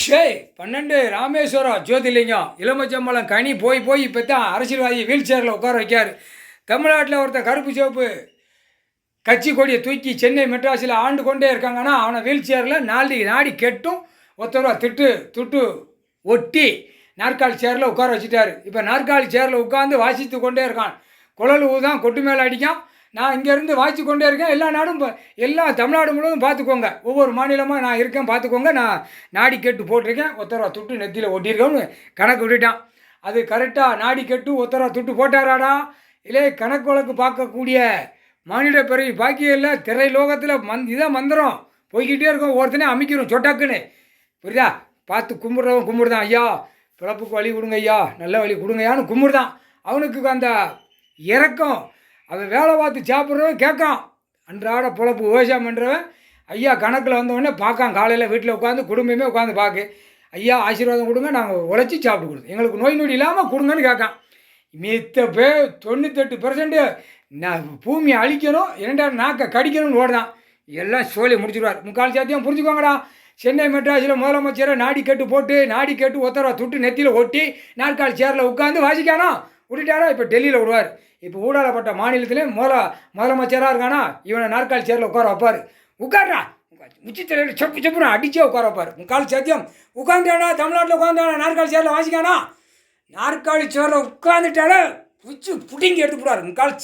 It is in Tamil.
ஷேய் 12 ராமேஸ்வரம் ஜோதிலிங்கம் எலுமிச்சம்பழம் கனி போய் போய் இப்போ தான் அரசியல்வாதி வீல் சேரில் உட்கார வைக்கார். தமிழ்நாட்டில் ஒருத்தர் கருப்பு சிவப்பு கட்சி கொடியை தூக்கி சென்னை மெட்ராஸில் ஆண்டு கொண்டே இருக்காங்கன்னா அவனை வீல் சேரில் நாடி கெட்டும் ஒருத்தரவா துட்டு ஒட்டி நாற்காலி சேரில் உட்கார வச்சுட்டாரு. இப்போ நாற்காலி சேரில் உட்காந்து வாசித்து கொண்டே இருக்கான். குழல் ஊதான் கொட்டு மேலே அடிக்கான். நான் இங்கேருந்து வாசித்து கொண்டே இருக்கேன். எல்லா நாடும் எல்லா தமிழ்நாடு முழுவதும் பார்த்துக்கோங்க. ஒவ்வொரு மாநிலமாக நான் இருக்கேன் பார்த்துக்கோங்க. நான் நாடி கெட்டு போட்டிருக்கேன். ஒருத்தரவா துட்டு நெத்தியில் ஒட்டியிருக்கோன்னு கணக்கு விட்டுட்டான். அது கரெக்டாக நாடி கெட்டு ஒருத்தரவா துட்டு போட்டாராடா இல்லை கணக்கு வழக்கு பார்க்கக்கூடிய மானிட பிறகு பாக்கியம் இல்லை. திரை லோகத்தில் இதான் மந்திரம் போய்கிட்டே இருக்கும். ஒருத்தனே அமைக்கிறோம் சொட்டாக்குன்னு. புரியுதா? பார்த்து கும்பிட்றவன் கும்பிடுதான். ஐயா பிறப்புக்கு வழி கொடுங்க ஐயா, நல்ல வழி கொடுங்கய்யான்னு கும்பிடுதான். அவனுக்கு அந்த இறக்கம். அவன் வேலை பார்த்து சாப்பிட்றவன் கேட்கான். அன்றாட பொழப்பு விவசாயம் பண்ணுறவன் ஐயா கணக்கில் வந்தவொடனே பார்க்கான். காலையில் வீட்டில் உட்காந்து குடும்பமே உட்காந்து பார்க்கு. ஐயா ஆசீர்வாதம் கொடுங்க, நாங்கள் உழைச்சி சாப்பிட்டு கொடுங்க, எங்களுக்கு நோய் நொடி இல்லாமல் கொடுங்கன்னு கேட்கான். மித்த பேர் 98% நான் பூமியை அழிக்கணும், 2 நாக்கை கடிக்கணும்னு ஓடுதான். எல்லாம் சோழி முடிச்சுடுவார். முக்கால் சாத்தியம் புரிஞ்சுக்கோங்கடா. சென்னை மெட்ராஸில் முதலமைச்சரை நாடி கட்டு போட்டு நாடி கட்டு ஒருத்தரவா துட்டு நெத்தியில் ஒட்டி நாற்காலி சேரில் உட்காந்து வாசிக்கானா விட்டுட்டாரா. இப்போ டெல்லியில் விடுவார். இப்போ ஊடாலப்பட்ட மாநிலத்திலே முதலமைச்சராக இருக்கானா இவனை நாற்காலி சேரில் உட்கார வைப்பார். உட்கார்றா முச்சித்தலையில் செப்புன்னு அடிச்சே உட்கார வைப்பார். முக்கால் சாத்தியம் உட்காந்துட்டானா தமிழ்நாட்டில் உட்காந்துட்டானா நாற்காலி சேரில் வாசிக்கானா நாற்காலி சேரில் உட்காந்துட்டாலே பிடிச்சி புட்டிங்கி எடுத்து போடுவார். முக்கால்